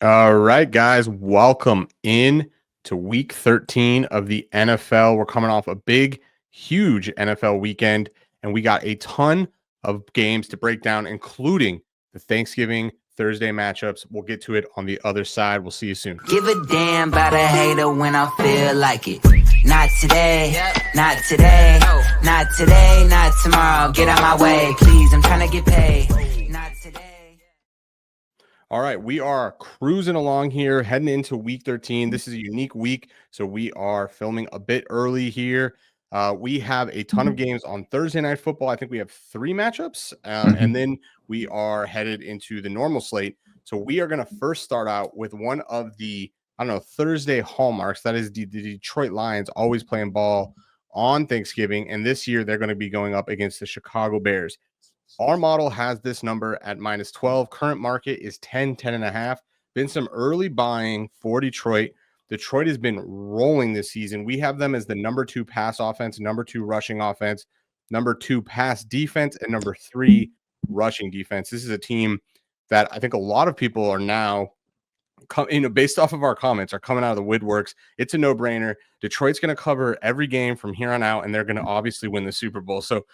All right, guys, welcome in to week 13 of the NFL. We're coming off a big, huge NFL weekend, and we got a ton of games to break down, including the Thanksgiving Thursday matchups. We'll get to it on the other side. We'll see you soon. Give a damn about a hater when I feel like it. Not today, not today, not today, not tomorrow. Get out my way, please. I'm trying to get paid. Not today. All right, we are cruising along here, heading into week 13. This is a unique week, so we are filming a bit early here. We have a ton of games on Thursday Night Football. I think we have 3 matchups, and then we are headed into the normal slate. So we are going to first start out with one of the, Thursday hallmarks. That is the Detroit Lions always playing ball on Thanksgiving, and this year they're going to be going up against the Chicago Bears. Our model has this number at -12. Current market is 10.5. Been some early buying for Detroit. Detroit has been rolling this season. We have them as the number 2 pass offense, number 2 rushing offense, number 2 pass defense, and number 3 rushing defense. This is a team that I think a lot of people are now, based off of our comments, are coming out of the woodworks. It's a no-brainer. Detroit's going to cover every game from here on out, and they're going to obviously win the Super Bowl. So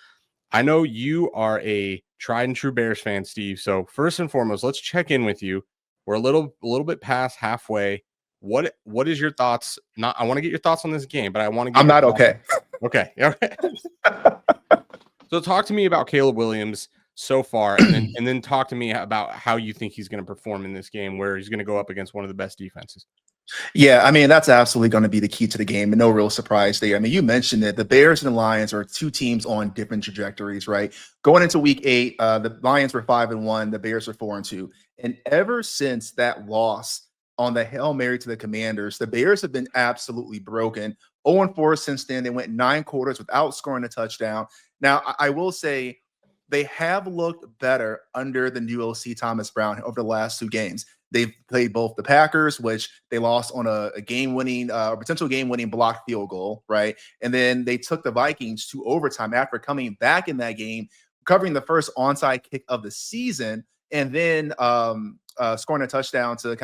I know you are a tried and true Bears fan, Steve. So first and foremost, let's check in with you. We're a little bit past halfway. What is your thoughts? I want to get your thoughts on this game, but I want to get I'm your not thoughts. okay. Okay. All right. So talk to me about Caleb Williams so far, and then talk to me about how you think he's going to perform in this game, where he's going to go up against one of the best defenses. Yeah, I mean, that's absolutely going to be the key to the game, and no real surprise there. I mean, you mentioned it. The Bears and the Lions are 2 teams on different trajectories, right? Going into week 8, the Lions were 5-1, the Bears are 4-2. And ever since that loss on the Hail Mary to the Commanders, the Bears have been absolutely broken. 0-4 since then. They went 9 quarters without scoring a touchdown. Now, I will say they have looked better under the new OC Thomas Brown over the last 2 games. They've played both the Packers, which they lost on a game-winning, potential game-winning blocked field goal, right? And then they took the Vikings to overtime after coming back in that game, covering the first onside kick of the season, and then scoring a touchdown to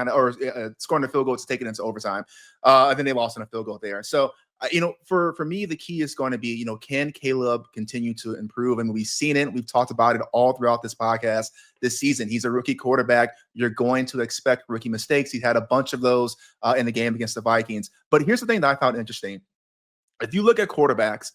scoring a field goal to take it into overtime. And then they lost on a field goal there. So for me, the key is going to be, can Caleb continue to improve? And we've seen it. We've talked about it all throughout this podcast this season. He's a rookie quarterback. You're going to expect rookie mistakes. He had a bunch of those in the game against the Vikings. But here's the thing that I found interesting. If you look at quarterbacks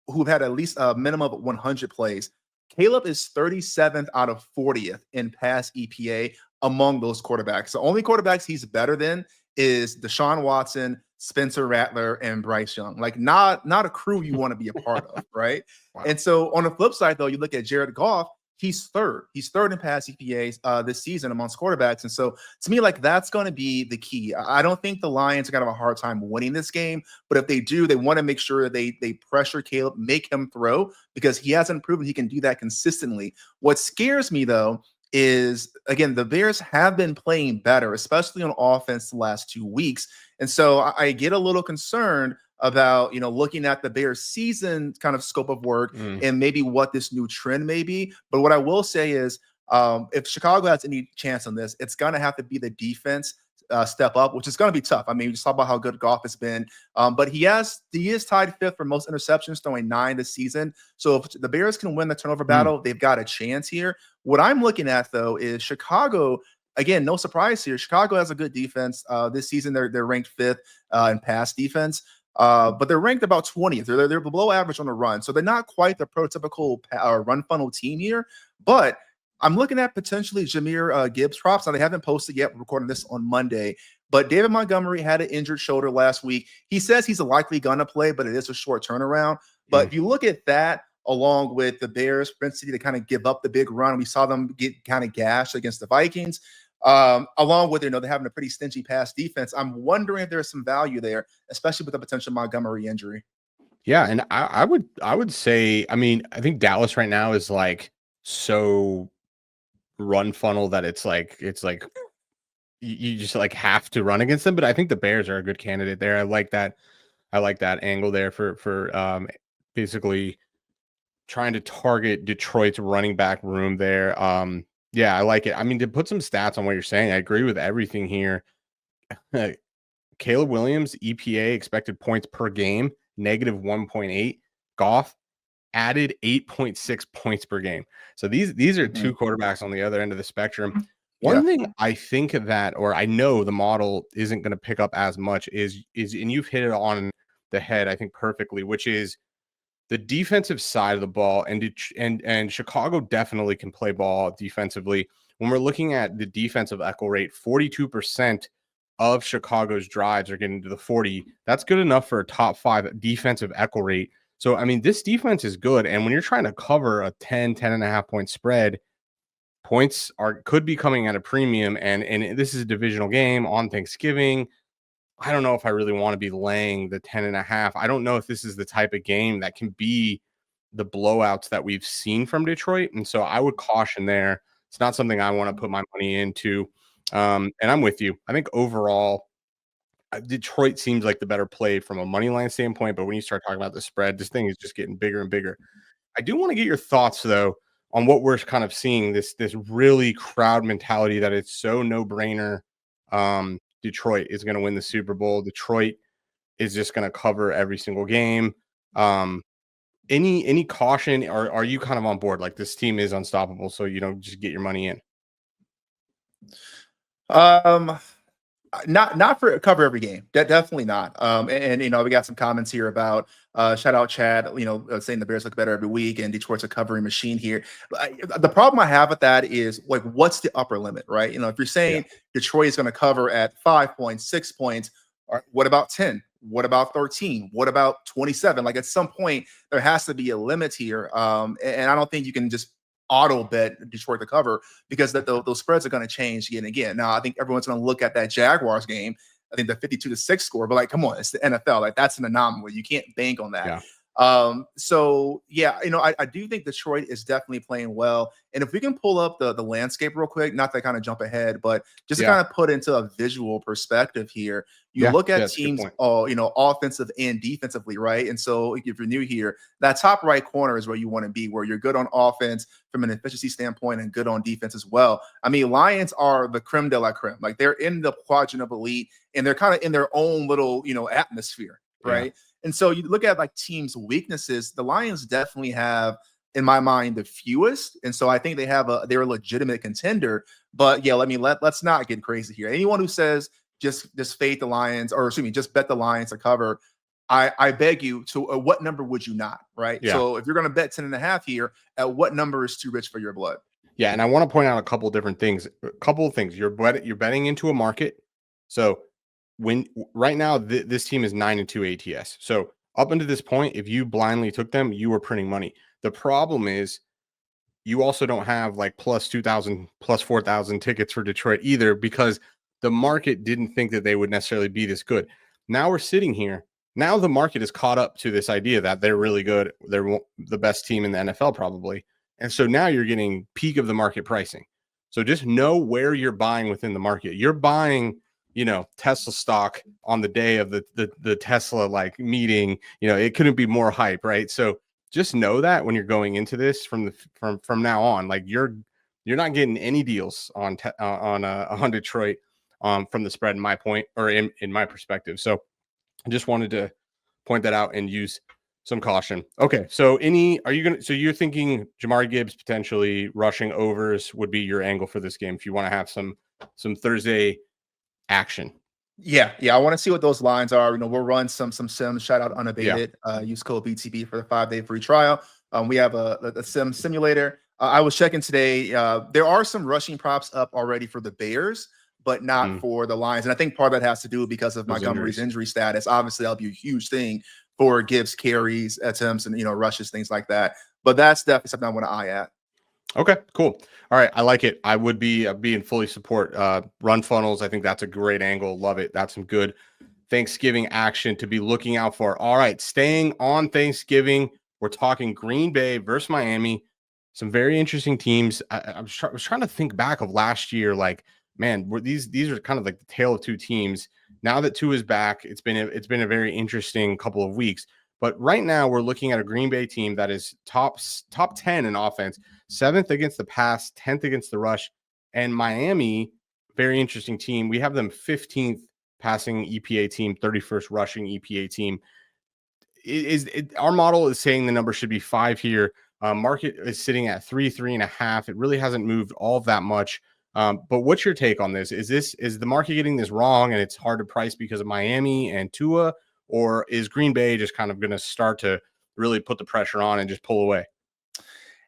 who've had at least a minimum of 100 plays, Caleb is 37th out of 40th in pass EPA among those quarterbacks. The only quarterbacks he's better than is Deshaun Watson, Spencer Rattler, and Bryce Young. Like not a crew you want to be a part of, right? Wow. And so on the flip side, though, you look at Jared Goff, he's third. He's third in pass EPAs this season amongst quarterbacks. And so to me, like that's going to be the key. I don't think the Lions are going to have a hard time winning this game, but if they do, they want to make sure that they pressure Caleb, make him throw, because he hasn't proven he can do that consistently. What scares me, though, is, again, the Bears have been playing better, especially on offense the last 2 weeks. And so I get a little concerned about, looking at the Bears season kind of scope of work and maybe what this new trend may be. But what I will say is if Chicago has any chance on this, it's going to have to be the defense step up, which is going to be tough. I mean, you just talk about how good Goff has been, but he is tied 5th for most interceptions, throwing 9 this season. So if the Bears can win the turnover battle, they've got a chance here. What I'm looking at, though, is Chicago. Again, no surprise here. Chicago has a good defense this season. They're ranked 5th in pass defense, but they're ranked about 20th. They're below average on the run, so they're not quite the prototypical run funnel team here. But I'm looking at potentially Jahmyr Gibbs props. Now, they haven't posted yet. We're recording this on Monday. But David Montgomery had an injured shoulder last week. He says he's likely going to play, but it is a short turnaround. But if you look at that, along with the Bears' propensity to kind of give up the big run, we saw them get kind of gashed against the Vikings, along with, they're having a pretty stingy pass defense. I'm wondering if there's some value there, especially with the potential Montgomery injury. Yeah, and I would say, I mean, I think Dallas right now is like so run funnel that it's like you just like have to run against them. But I think the Bears are a good candidate there. I like that angle there for basically trying to target Detroit's running back room there. Yeah, I like it. I mean, to put some stats on what you're saying, I agree with everything here. Caleb Williams, EPA, expected points per game, -1.8. Goff added 8.6 points per game. So these are Mhm. two quarterbacks on the other end of the spectrum. Yeah. One thing I think that, or I know the model isn't going to pick up as much is, and you've hit it on the head, I think perfectly, which is the defensive side of the ball, and Chicago definitely can play ball defensively. When we're looking at the defensive echo rate, 42% of Chicago's drives are getting to the 40. That's good enough for a top 5 defensive echo rate. So, I mean, this defense is good. And when you're trying to cover a 10 and a half point spread, points could be coming at a premium. And this is a divisional game on Thanksgiving. I don't know if I really want to be laying the 10 and a half. I don't know if this is the type of game that can be the blowouts that we've seen from Detroit. And so I would caution there. It's not something I want to put my money into. And I'm with you. I think overall, Detroit seems like the better play from a money line standpoint. But when you start talking about the spread, this thing is just getting bigger and bigger. I do want to get your thoughts, though, on what we're kind of seeing, this really crowd mentality that it's so no-brainer. Detroit is going to win the Super Bowl. Detroit is just going to cover every single game. Um, any caution, or are you kind of on board? Like, this team is unstoppable, so just get your money in. Um, not for cover every game. Definitely not. And we got some comments here about shout out Chad, saying the Bears look better every week and Detroit's a covering machine here. The problem I have with that is, like, what's the upper limit, right? If you're Yeah, saying Detroit is going to cover at 5 points, 6 points, or what about 10? What about 13? What about 27? Like, at some point there has to be a limit here. And I don't think you can just auto bet Detroit to cover, because those spreads are going to change again and again. Now, I think everyone's going to look at that Jaguars game. I think the 52-6 score, but, like, come on, it's the NFL. Like, that's an anomaly. You can't bank on that. yeah, So yeah, I do think Detroit is definitely playing well. And if we can pull up the landscape real quick, not to kind of jump ahead, but just to yeah, kind of put into a visual perspective here, you yeah. look Yeah, at that's a good teams, point. offensive and defensively, right? And so if you're new here, that top right corner is where you want to be, where you're good on offense from an efficiency standpoint and good on defense as well. I mean, Lions are the creme de la creme. Like, they're in the quadrant of elite, and they're kind of in their own little, atmosphere, Yeah, right? And so you look at, like, teams' weaknesses. The Lions definitely have, in my mind, the fewest, and so I think they're a legitimate contender. But yeah, let's not get crazy here. Anyone who says just fade the Lions, or excuse me, just bet the Lions to cover, I beg you to, what number would you not, right? yeah. So if you're going to bet 10 and a half here, at what number is too rich for your blood? Yeah, and I want to point out a couple different things. A couple of things. You're betting into a market. So right now this team is 9-2 ATS. So up until this point, if you blindly took them, you were printing money. The problem is you also don't have like plus 2,000, plus 4,000 tickets for Detroit either, because the market didn't think that they would necessarily be this good. Now we're sitting here. Now the market is caught up to this idea that they're really good. They're the best team in the NFL probably. And so now you're getting peak of the market pricing. So just know where you're buying within the market. You're buying, Tesla stock on the day of the Tesla like meeting. It couldn't be more hype, right? So just know that when you're going into this from now on, like, you're not getting any deals on Detroit from the spread, in my point, or in my perspective. So I just wanted to point that out and use some caution. Okay, so you're thinking Jamar Gibbs potentially rushing overs would be your angle for this game if you want to have some Thursday action. Yeah. I want to see what those lines are. We'll run some sims. Shout out Yeah. Unabated. Use code BTB for the 5-day free trial. We have a sim simulator. I was checking today. There are some rushing props up already for the Bears, but not for the Lions. And I think part of that has to do because of Those Montgomery's injuries. injury status. Obviously, that'll be a huge thing for Gibbs carries, attempts, and rushes, things like that. But that's definitely something I want to eye at. Okay, cool. All right, I like it. I would be in fully support. Run funnels, I think that's a great angle. Love it. That's some good Thanksgiving action to be looking out for. All right, staying on Thanksgiving, we're talking Green Bay versus Miami. Some very interesting teams. I was trying to think back of last year. Like, man, these are kind of like the tale of two teams. Now that two is back, it's been a very interesting couple of weeks. But right now we're looking at a Green Bay team that is top 10 in offense, 7th against the pass, 10th against the rush. And Miami, very interesting team. We have them 15th passing EPA team, 31st rushing EPA team. Our model is saying the number should be 5 here. Market is sitting at 3.5. It really hasn't moved all that much. But what's your take on this? Is the market getting this wrong and it's hard to price because of Miami and Tua, or is Green Bay just kind of going to start to really put the pressure on and just pull away?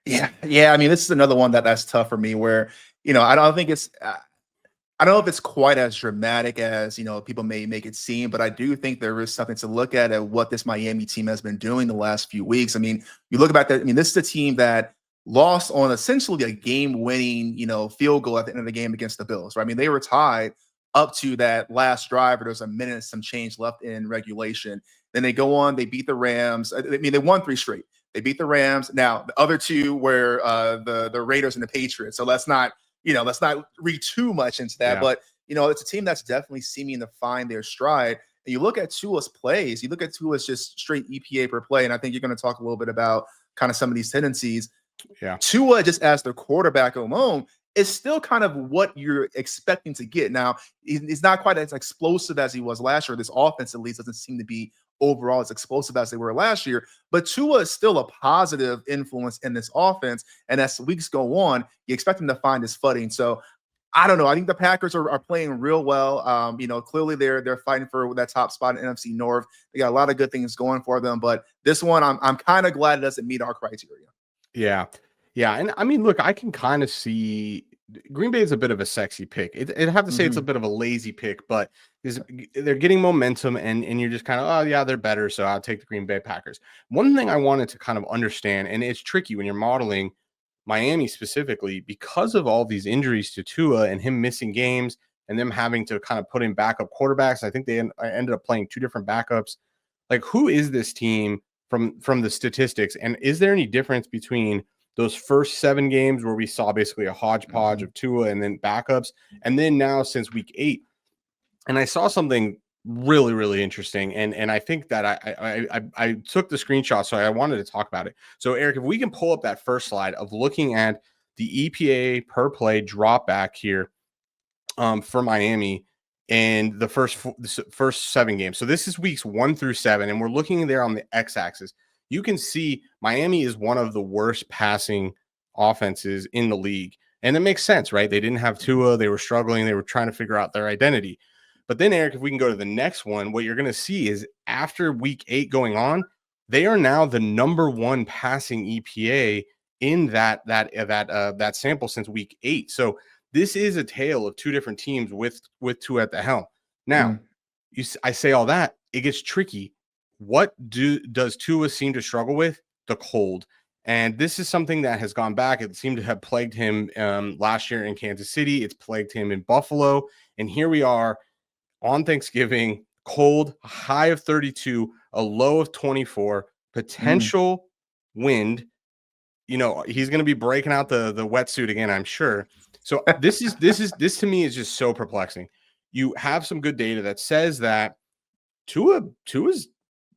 Yeah. I mean, this is another one that's tough for me where, I don't think it's, I don't know if it's quite as dramatic as, people may make it seem, but I do think there is something to look at what this Miami team has been doing the last few weeks. I mean, you look back that, this is a team that lost on essentially a game-winning, field goal at the end of the game against the Bills, right? I mean, they were tied up to that last drive, or there's a minute and some change left in regulation. Then they go on, they beat the Rams. I mean, they won 3 straight. They beat the Rams. Now, the other 2 were the Raiders and the Patriots. So let's not read too much into that. Yeah. But, it's a team that's definitely seeming to find their stride. And you look at Tua's plays, you look at Tua's just straight EPA per play. And I think you're going to talk a little bit about kind of some of these tendencies. Yeah. Tua, just as their quarterback alone, is still kind of what you're expecting to get. Now, he's not quite as explosive as he was last year. This offense, at least, doesn't seem to be overall as explosive as they were last year. But Tua is still a positive influence in this offense. And as weeks go on, you expect him to find his footing. So I don't know. I think the Packers are playing real well. Clearly they're fighting for that top spot in NFC North. They got a lot of good things going for them. But this one, I'm kind of glad it doesn't meet our criteria. Yeah. And I mean, look, I can kind of see Green Bay is a bit of a sexy pick. I'd have to say it's a bit of a lazy pick, but they're getting momentum and you're just kind of, oh yeah, they're better. So I'll take the Green Bay Packers. One thing I wanted to kind of understand, and it's tricky when you're modeling Miami specifically, because of all these injuries to Tua and him missing games and them having to kind of put in backup quarterbacks. I think they ended up playing 2 different backups. Like, who is this team from the statistics? And is there any difference between those first 7 games where we saw basically a hodgepodge of Tua and then backups, and then now since week 8? And I saw something really, really interesting. And I think that I took the screenshot, so I wanted to talk about it. So Eric, if we can pull up that first slide of looking at the EPA per play drop back here for Miami and the first 7 games. So this is weeks 1 through 7, and we're looking there on the x-axis. You can see Miami is one of the worst passing offenses in the league. And it makes sense, right? They didn't have Tua. They were struggling. They were trying to figure out their identity. But then, Eric, if we can go to the next one, what you're going to see is after week 8 going on, they are now the number 1 passing EPA in that sample since week 8. So this is a tale of 2 different teams with Tua at the helm. Now, I say all that, it gets tricky. What does Tua seem to struggle with? The cold. And this is something that has gone back. It seemed to have plagued him last year in Kansas City. It's plagued him in Buffalo. And here we are on Thanksgiving, cold, a high of 32, a low of 24, potential wind. He's going to be breaking out the wetsuit again, I'm sure. So this to me is just so perplexing. You have some good data that says that Tua's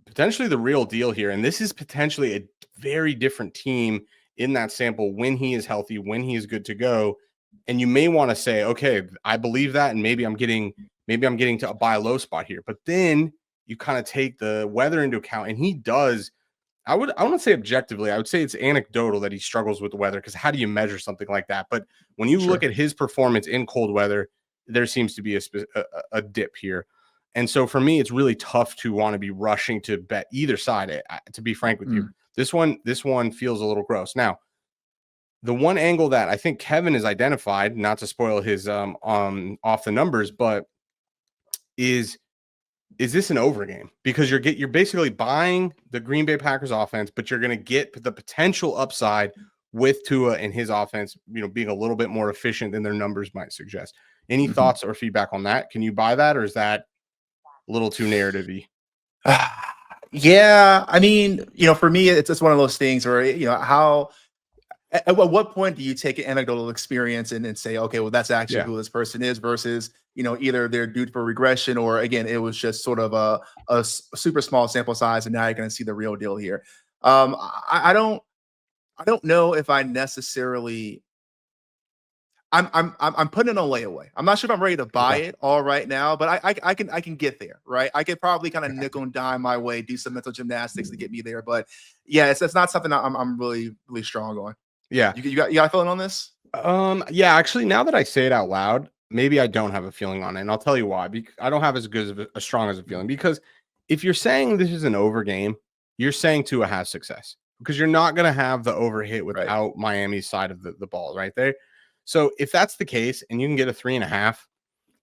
potentially the real deal here. And this is potentially a very different team in that sample when he is healthy, when he is good to go. And you may want to say, okay, I believe that. And maybe I'm getting to a buy low spot here. But then you kind of take the weather into account. And he does, I wouldn't say objectively, I would say it's anecdotal that he struggles with the weather, because how do you measure something like that? But when you look at his performance in cold weather, there seems to be a dip here. And so for me, it's really tough to want to be rushing to bet either side. To be frank with you, this one feels a little gross. Now, the one angle that I think Kevin has identified, not to spoil his off the numbers, but is this an over game? Because you're basically buying the Green Bay Packers offense, but you're going to get the potential upside with Tua and his offense, being a little bit more efficient than their numbers might suggest. Any thoughts or feedback on that? Can you buy that, or is that a little too narrative-y? Yeah, I mean, for me, it's just one of those things where, how At what point do you take an anecdotal experience and say, okay, well, that's actually Yeah. who this person is versus, either they're due for regression or again, it was just sort of a super small sample size, and now you're going to see the real deal here. I don't know if I necessarily. I'm putting it on layaway. I'm not sure if I'm ready to buy Okay. it all right now, but I can get there, right? I could probably kind of nickel and dime my way, do some mental gymnastics to get me there. But yeah, it's not something I'm really really strong on. Yeah. You got a feeling on this? Yeah, actually, now that I say it out loud, maybe I don't have a feeling on it, and I'll tell you why. Because I don't have as good as as strong as a feeling. Because if you're saying this is an over game, you're saying Tua has success because you're not going to have the over hit Right. without Miami's side of the ball right there. So if that's the case, and you can get a 3.5,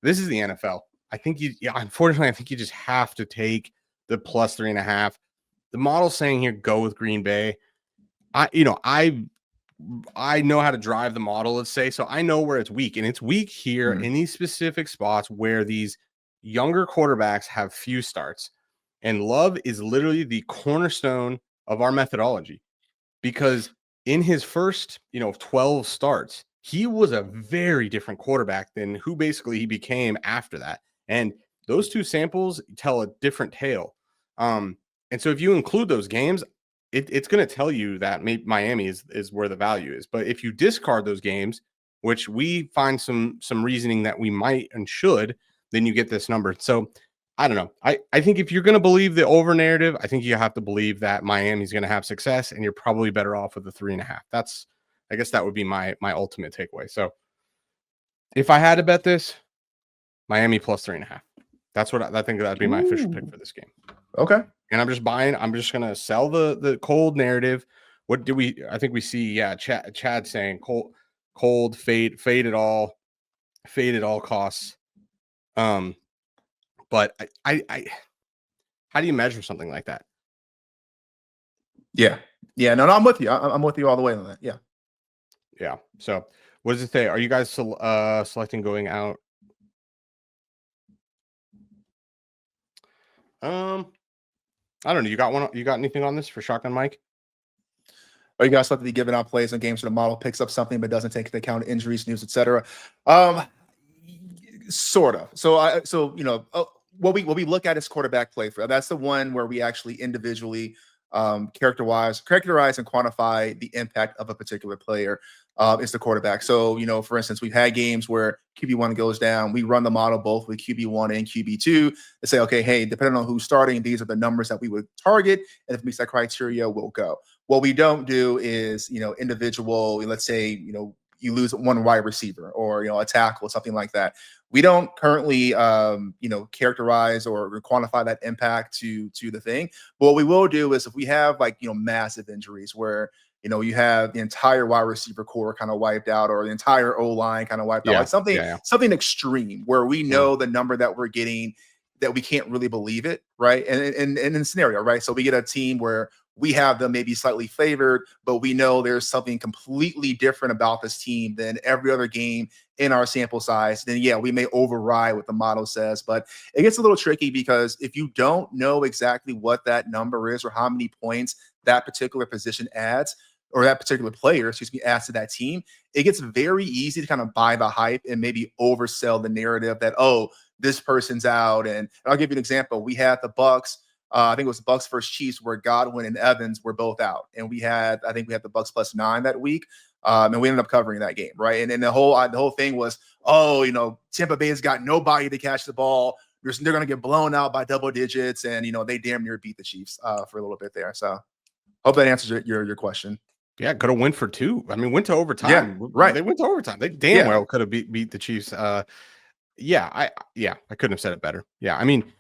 this is the NFL. I think unfortunately, I think you just have to take the plus 3.5. The model's saying here, go with Green Bay. I know how to drive the model, let's say. So I know where it's weak. And it's weak here Mhm. in these specific spots where these younger quarterbacks have few starts. And Love is literally the cornerstone of our methodology because in his first, 12 starts, he was a very different quarterback than who basically he became after that. And those two samples tell a different tale. And so if you include those games, it's going to tell you that Miami is where the value is. But if you discard those games, which we find some reasoning that we might and should, then you get this number. So I don't know. I think if you're going to believe the over narrative, I think you have to believe that Miami's going to have success, and you're probably better off with the 3.5. I guess that would be my ultimate takeaway. So if I had to bet this, Miami plus 3.5. That's what I think that'd be my official pick Ooh. for this game. Okay. And I'm just gonna sell the cold narrative. What do we? I think we see. Yeah, Chad saying cold fade at all costs. But I how do you measure something like that? Yeah. Yeah. No, I'm with you. I'm with you all the way on that. Yeah. Yeah. So what does it say? Are you guys selecting going out? I don't know. You got anything on this for Shotgun Mike? Or you guys have to be giving out plays on games where the model picks up something but doesn't take into account injuries, news, etc. Um, sort of. What we look at is quarterback play for. That's the one where we actually individually characterize and quantify the impact of a particular player. Is the quarterback. So, for instance, we've had games where QB1 goes down. We run the model both with QB1 and QB2 to say, okay, hey, depending on who's starting, these are the numbers that we would target. And if it meets that criteria, we'll go. What we don't do is, individual, let's say, you lose one wide receiver or, a tackle, something like that. We don't currently, characterize or quantify that impact to the thing. But what we will do is if we have massive injuries where, you have the entire wide receiver core kind of wiped out or the entire O-line kind of wiped out, like something extreme where we know the number that we're getting that we can't really believe it, right? And in the scenario, right? So we get a team where we have them maybe slightly favored, but we know there's something completely different about this team than every other game in our sample size. Then yeah, we may override what the model says, but it gets a little tricky because if you don't know exactly what that number is or how many points that particular position adds, or that particular player, adds to that team, it gets very easy to kind of buy the hype and maybe oversell the narrative that, oh, this person's out. And I'll give you an example. We had the Bucs. I think it was the Bucs versus Chiefs where Godwin and Evans were both out. And I think we had the Bucs +9 that week. And we ended up covering that game, right? And then the whole thing was, oh, Tampa Bay's got nobody to catch the ball. They're going to get blown out by double digits. And, they damn near beat the Chiefs for a little bit there. So hope that answers your question. Yeah, could have went for 2. I mean, went to overtime. Yeah, right. They went to overtime. They damn well could have beat the Chiefs. I couldn't have said it better. Yeah, I mean,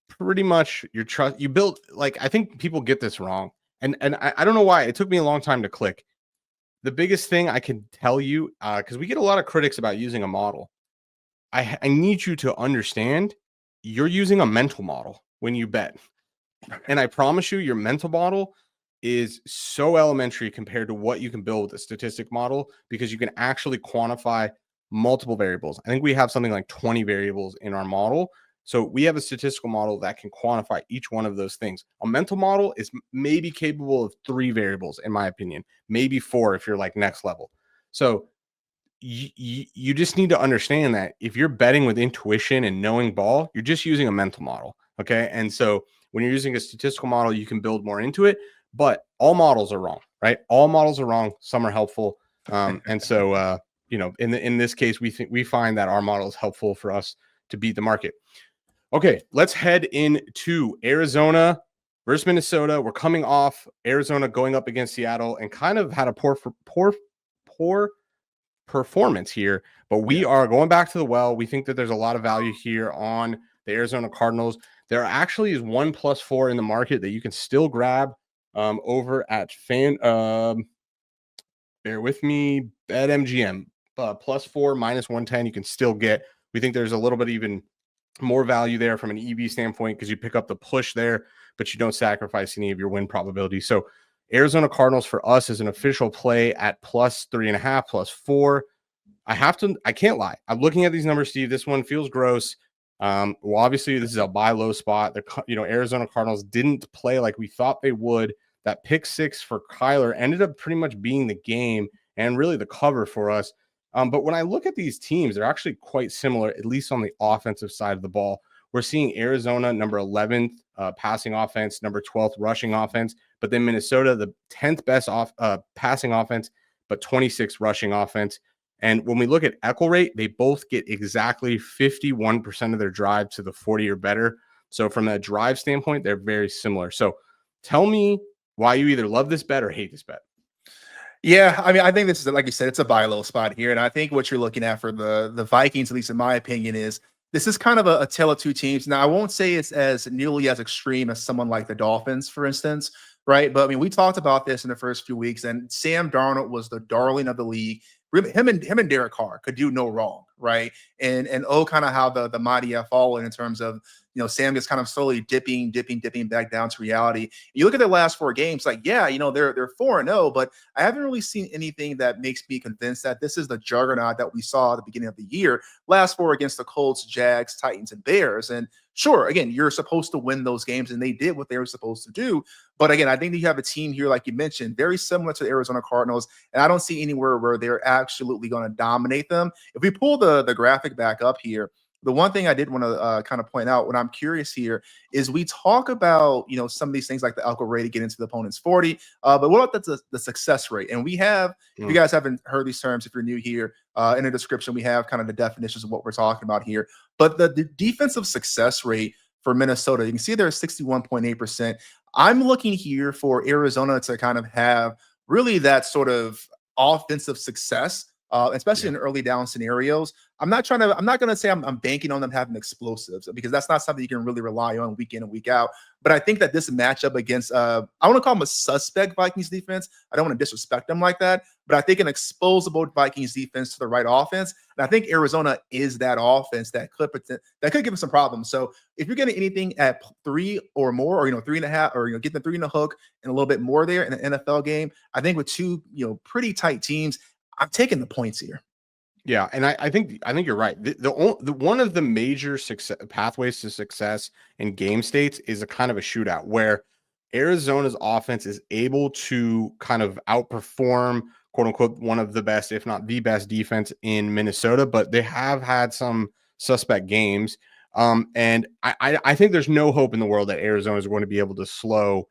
pretty much you built, I think people get this wrong. And I don't know why. It took me a long time to click. The biggest thing I can tell you, because we get a lot of critics about using a model. I need you to understand you're using a mental model when you bet. And I promise you, your mental model is so elementary compared to what you can build with a statistic model because you can actually quantify multiple variables. I think we have something like 20 variables in our model. So we have a statistical model that can quantify each one of those things. A mental model is maybe capable of 3 variables, in my opinion, maybe 4 if you're like next level. So you just need to understand that if you're betting with intuition and knowing ball, you're just using a mental model. Okay. And so when you're using a statistical model, you can build more into it, but all models are wrong, right? All models are wrong. Some are helpful. And so, in this case, we find that our model is helpful for us to beat the market. Okay. Let's head into Arizona versus Minnesota. We're coming off Arizona going up against Seattle and kind of had a poor performance here, but we are going back to the well. We think that there's a lot of value here on the Arizona Cardinals. There actually is 1+4 in the market that you can still grab over at bear with me, BetMGM, +4 -110 you can still get. We think there's a little bit even more value there from an EV standpoint because you pick up the push there, but you don't sacrifice any of your win probability. So Arizona Cardinals for us is an official play at +3.5, +4. I can't lie. I'm looking at these numbers, Steve. This one feels gross. Well, obviously, this is a buy low spot. Arizona Cardinals didn't play like we thought they would. That pick 6 for Kyler ended up pretty much being the game and really the cover for us. But when I look at these teams, they're actually quite similar, at least on the offensive side of the ball. We're seeing Arizona number 11th passing offense, number 12th rushing offense, but then Minnesota the 10th best passing offense, but 26th rushing offense. And when we look at equal rate, they both get exactly 51% of their drive to the 40 or better. So from a drive standpoint, they're very similar. So tell me why you either love this bet or hate this bet. Yeah, I mean, I think this is, like you said, it's a buy low spot here. And I think what you're looking at for the Vikings, at least in my opinion, is this is kind of a tale of two teams. Now, I won't say it's as nearly as extreme as someone like the Dolphins, for instance, right? But I mean, we talked about this in the first few weeks, and Sam Darnold was the darling of the league. Really, him and Derek Carr could do no wrong, right? And kind of how the mighty have fallen in terms of, Sam is kind of slowly dipping back down to reality. You look at their last 4 games, like, yeah, they're 4-0, but I haven't really seen anything that makes me convinced that this is the juggernaut that we saw at the beginning of the year. Last 4 against the Colts, Jags, Titans, and Bears. And sure, again, you're supposed to win those games, and they did what they were supposed to do. But again, I think that you have a team here, like you mentioned, very similar to the Arizona Cardinals, and I don't see anywhere where they're absolutely going to dominate them. If we pull the graphic back up here, the one thing I did want to kind of point out, what I'm curious here, is we talk about, some of these things like the alcohol rate to get into the opponent's 40, but what about the success rate? And we have, if you guys haven't heard these terms, if you're new here, in the description, we have kind of the definitions of what we're talking about here. But the defensive success rate for Minnesota, you can see they're 61.8%. I'm looking here for Arizona to kind of have really that sort of offensive success, especially in early down scenarios. I'm not going to say I'm banking on them having explosives, because that's not something you can really rely on week in and week out. But I think that this matchup against, I want to call them a suspect Vikings defense. I don't want to disrespect them like that, but I think an exposable Vikings defense to the right offense. And I think Arizona is that offense that could give them some problems. So if you're getting anything at 3 or more, or 3.5, or get the 3 in the hook and a little bit more there in an NFL game, I think with 2 pretty tight teams, I'm taking the points here. Yeah, and I think you're right. The one of the major pathways to success in game states is a kind of a shootout where Arizona's offense is able to kind of outperform, quote unquote, one of the best, if not the best, defense in Minnesota. But they have had some suspect games, and I think there's no hope in the world that Arizona is going to be able to slow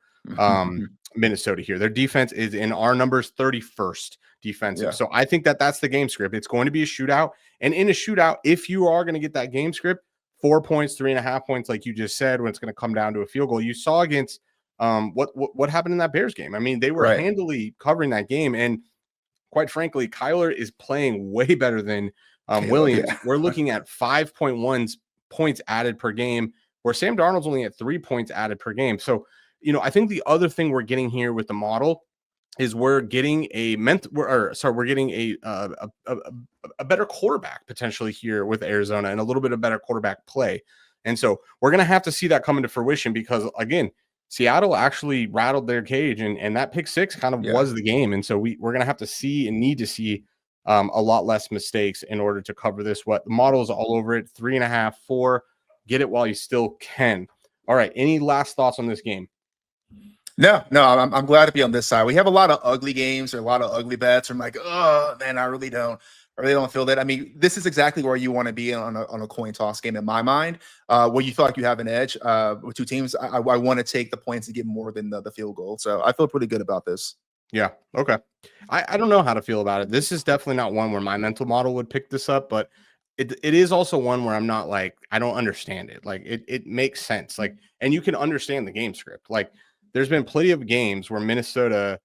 Minnesota here. Their defense is, in our numbers, 31st defensive. Yeah. So I think that's the game script. It's going to be a shootout. And in a shootout, if you are going to get that game script, 4 points, 3.5 points, like you just said, when it's going to come down to a field goal. You saw against what happened in that Bears game. I mean, they were handily covering that game. And quite frankly, Kyler is playing way better than Williams. Yeah. We're looking at 5.1 points added per game, where Sam Darnold's only at 3 points added per game. So, I think the other thing we're getting here with the model is we're getting a better quarterback potentially here with Arizona, and a little bit of better quarterback play. And so we're going to have to see that come into fruition, because again, Seattle actually rattled their cage, and that pick 6 kind of was the game. And so we're going to have to see and need to see a lot less mistakes in order to cover this. What the model is all over it, 3.5, 4. Get it while you still can. All right. Any last thoughts on this game? No, I'm glad to be on this side. We have a lot of ugly games or a lot of ugly bets. I'm like, oh man, I really don't feel that. I mean, this is exactly where you want to be on a coin toss game in my mind, where you feel like you have an edge with two teams. I want to take the points and get more than the field goal. So I feel pretty good about this. Yeah. Okay. I don't know how to feel about it. This is definitely not one where my mental model would pick this up, but it is also one where I'm not like, I don't understand it. Like it makes sense. Like, and you can understand the game script. Like there's been plenty of games where Minnesota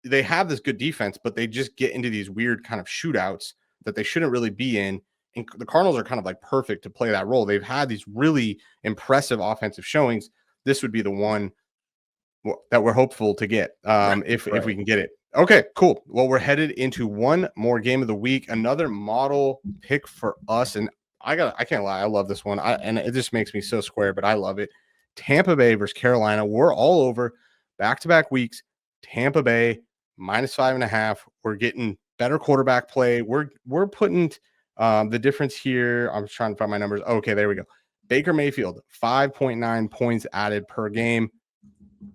they have this good defense, but they just get into these weird kind of shootouts that they shouldn't really be in. And the Cardinals are kind of like perfect to play that role. They've had these really impressive offensive showings. This would be the one that we're hopeful to get if we can get it. Okay, cool. Well, we're headed into one more game of the week, another model pick for us. And I can't lie, I love this one. And it just makes me so square, but I love it. Tampa Bay versus Carolina. We're all over back-to-back weeks. Tampa Bay -5.5. We're getting better quarterback play. We're putting the difference here. I'm trying to find my numbers. Okay, there we go. Baker Mayfield, 5.9 points added per game.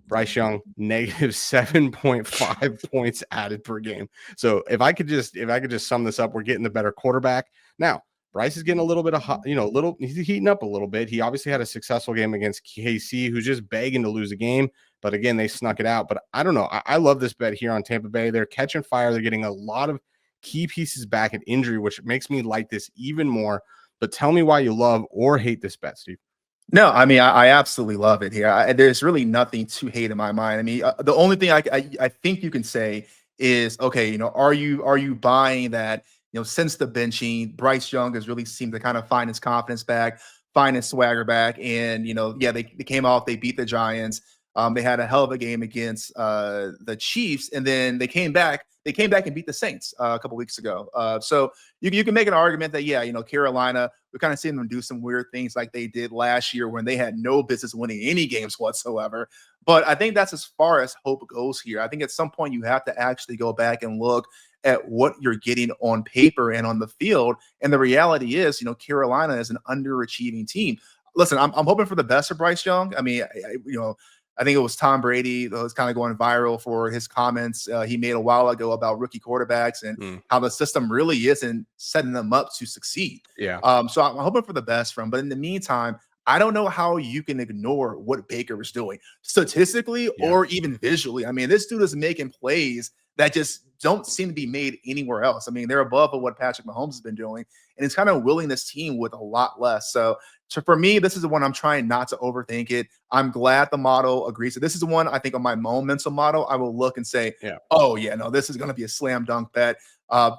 Bryce Young, -7.5 points added per game. So if I could just sum this up, we're getting the better quarterback. Now, Bryce is getting a little bit of he's heating up a little bit. He obviously had a successful game against KC, who's just begging to lose a game. But again, they snuck it out. But I don't know. I love this bet here on Tampa Bay. They're catching fire. They're getting a lot of key pieces back at injury, which makes me like this even more. But tell me why you love or hate this bet, Steve. No, I mean, I absolutely love it here. There's really nothing to hate in my mind. I mean, the only thing I think you can say is, okay, are you buying that, since the benching, Bryce Young has really seemed to kind of find his confidence back, find his swagger back. And, they came off, they beat the Giants. They had a hell of a game against the Chiefs, and then they came back and beat the Saints a couple weeks ago. So you can make an argument that, Carolina, we're kind of seeing them do some weird things like they did last year when they had no business winning any games whatsoever. But I think that's as far as hope goes here. I think at some point you have to actually go back and look at what you're getting on paper and on the field. And the reality is, Carolina is an underachieving team. Listen, I'm hoping for the best of Bryce Young. I mean, I think it was Tom Brady that was kind of going viral for his comments he made a while ago about rookie quarterbacks and how the system really isn't setting them up to succeed. Yeah. So I'm hoping for the best from him. But in the meantime, I don't know how you can ignore what Baker is doing statistically or even visually. I mean, this dude is making plays that just don't seem to be made anywhere else. I mean, they're above what Patrick Mahomes has been doing, and it's kind of willing this team with a lot less. So for me, this is the one I'm trying not to overthink it. I'm glad the model agrees. So this is the one I think on my own mental model, I will look and say, oh yeah, no, this is going to be a slam dunk bet.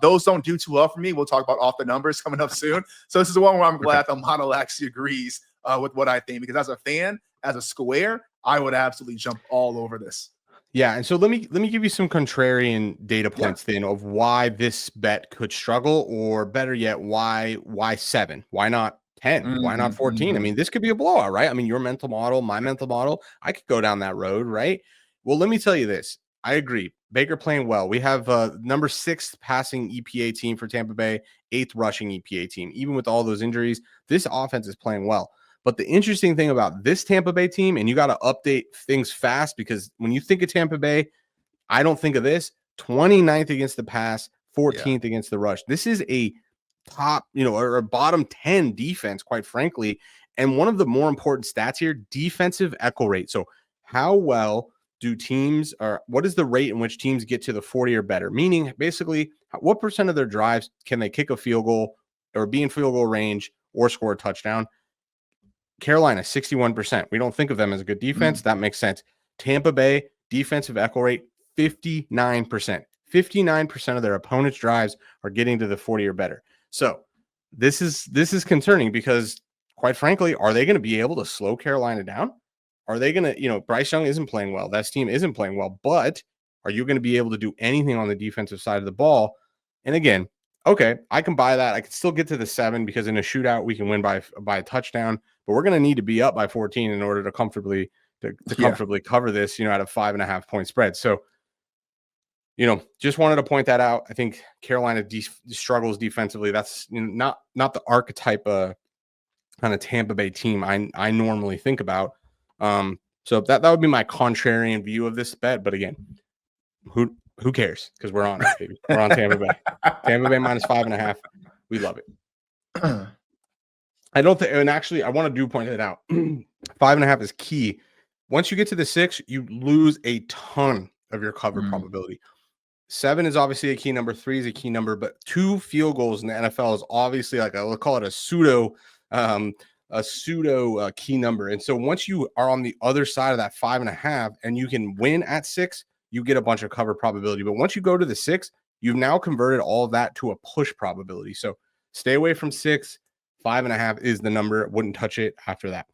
Those don't do too well for me. We'll talk about off the numbers coming up soon. So this is the one where I'm glad the model actually agrees with what I think, because as a fan, as a square, I would absolutely jump all over this. Yeah, and so let me give you some contrarian data points then of why this bet could struggle, or better yet, why 7? Why not 10? Why not 14? I mean, this could be a blowout, right? I mean, your mental model, my mental model, I could go down that road, right? Well, let me tell you this. I agree. Baker playing well. We have number 6 passing EPA team for Tampa Bay, 8th rushing EPA team. Even with all those injuries, this offense is playing well. But the interesting thing about this Tampa Bay team, and you got to update things fast, because when you think of Tampa Bay, I don't think of this. 29th against the pass, 14th against the rush. This is a top, or a bottom 10 defense, quite frankly. And one of the more important stats here, defensive echo rate. So how well do teams, or what is the rate in which teams get to the 40 or better? Meaning, basically, what percent of their drives can they kick a field goal or be in field goal range or score a touchdown? Carolina, 61%. We don't think of them as a good defense. That makes sense. Tampa Bay, defensive echo rate, 59%. 59% of their opponent's drives are getting to the 40 or better. So this is concerning, because quite frankly, are they going to be able to slow Carolina down? Are they going to, Bryce Young isn't playing well. That team isn't playing well, but are you going to be able to do anything on the defensive side of the ball? And again, okay, I can buy that. I can still get to the 7, because in a shootout, we can win by a touchdown, but we're going to need to be up by 14 in order to comfortably cover this, at a 5.5 point spread. So, just wanted to point that out. I think Carolina struggles defensively. That's not the archetype kind of Tampa Bay team I normally think about. So that would be my contrarian view of this bet. But again, who cares? Because we're on it, baby. We're on Tampa Bay. Tampa Bay minus 5.5. We love it. I don't think, and actually, I want to point it out. 5.5 is key. Once you get to the 6, you lose a ton of your cover probability. 7 is obviously a key number. 3 is a key number, but 2 field goals in the NFL is obviously like we'll call it a pseudo key number. And so once you are on the other side of that 5.5 and you can win at 6, you get a bunch of cover probability. But once you go to the 6, you've now converted all of that to a push probability. So stay away from 6. 5.5 is the number. Wouldn't touch it after that.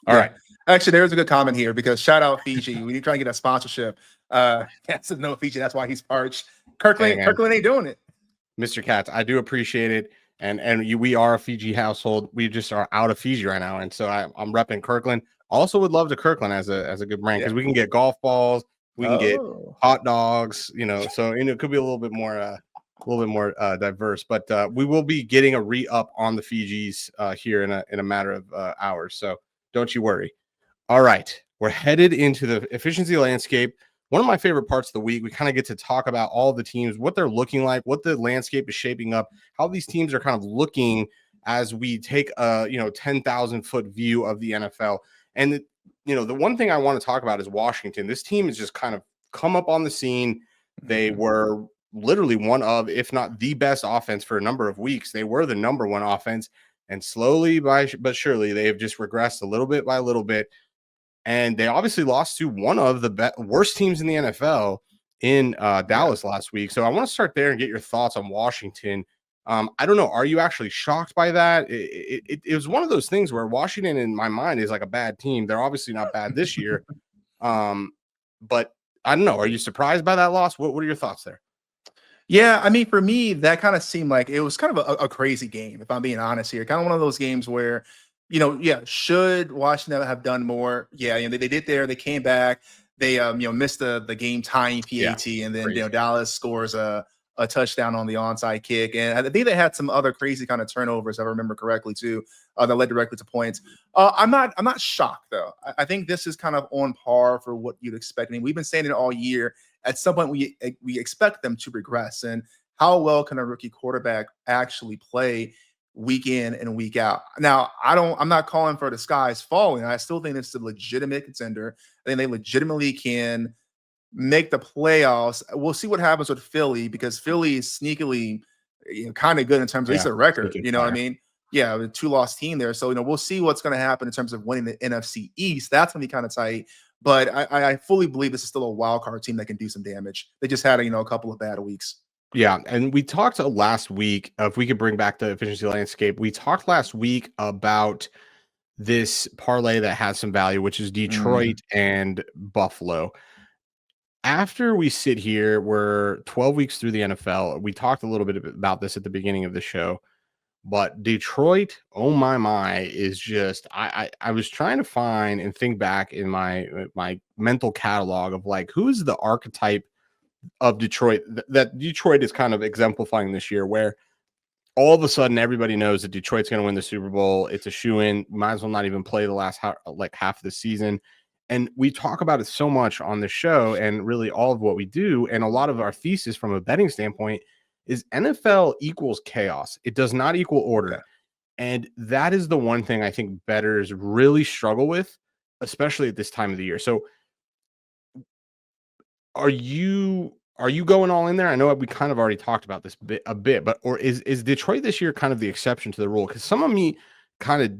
All right. Actually, there's a good comment here because shout out Fiji. We need to try and get a sponsorship. That's no Fiji. That's why he's parched. Kirkland ain't doing it. Mr. Katz, I do appreciate it. And we are a Fiji household. We just are out of Fiji right now. And so I'm repping Kirkland. Also would love to Kirkland as a good brand because we can get golf balls. We can get hot dogs, so it could be a little bit more diverse, but we will be getting a re-up on the Fijis here in a matter of hours. So don't you worry. All right. We're headed into the efficiency landscape. One of my favorite parts of the week, we kind of get to talk about all the teams, what they're looking like, what the landscape is shaping up, how these teams are kind of looking as we take a 10,000-foot view of the NFL. And the one thing I want to talk about is Washington. This team has just kind of come up on the scene. They were literally one of, if not the best offense for a number of weeks. They were the number one offense, and slowly but surely they have just regressed a little bit by a little bit. And they obviously lost to one of the worst teams in the NFL in Dallas last week. So I want to start there and get your thoughts on Washington. I don't know. Are you actually shocked by that? It was one of those things where Washington, in my mind, is like a bad team. They're obviously not bad this year. But I don't know. Are you surprised by that loss? What are your thoughts there? Yeah, I mean, for me, that kind of seemed like it was kind of a crazy game, if I'm being honest here. Kind of one of those games where, should Washington have done more? Yeah, they did there. They came back. They, missed the game tying PAT, and then Dallas scores a touchdown on the onside kick. And I think they had some other crazy kind of turnovers, if I remember correctly, too, that led directly to points. I'm not shocked, though. I think this is kind of on par for what you'd expect. I mean, we've been saying it all year. At some point, we expect them to regress. And how well can a rookie quarterback actually play week in and week out? Now, I'm not calling for the skies falling. I still think it's a legitimate contender. I think they legitimately can make the playoffs. We'll see what happens with Philly, because Philly is sneakily kind of good in terms of at least a record. What I mean? Yeah, the 2-loss team there. So, we'll see what's going to happen in terms of winning the NFC East. That's going to be kind of tight. But I fully believe this is still a wild card team that can do some damage. They just had a couple of bad weeks. Yeah, and we talked last week, if we could bring back the efficiency landscape, we talked last week about this parlay that has some value, which is Detroit and Buffalo. After we sit here, we're 12 weeks through the NFL. We talked a little bit about this at the beginning of the show. But Detroit, oh my, is just I was trying to find and think back in my mental catalog of like, who is the archetype of Detroit that Detroit is kind of exemplifying this year, where all of a sudden everybody knows that Detroit's going to win the Super Bowl. It's a shoo-in. Might as well not even play the last half of the season. And we talk about it so much on the show, and really all of what we do, and a lot of our thesis from a betting standpoint is NFL equals chaos. It does not equal order. Yeah. And that is the one thing I think bettors really struggle with, especially at this time of the year. So are you going all in there? I know we kind of already talked about this a bit, but or is Detroit this year kind of the exception to the rule? Because some of me kind of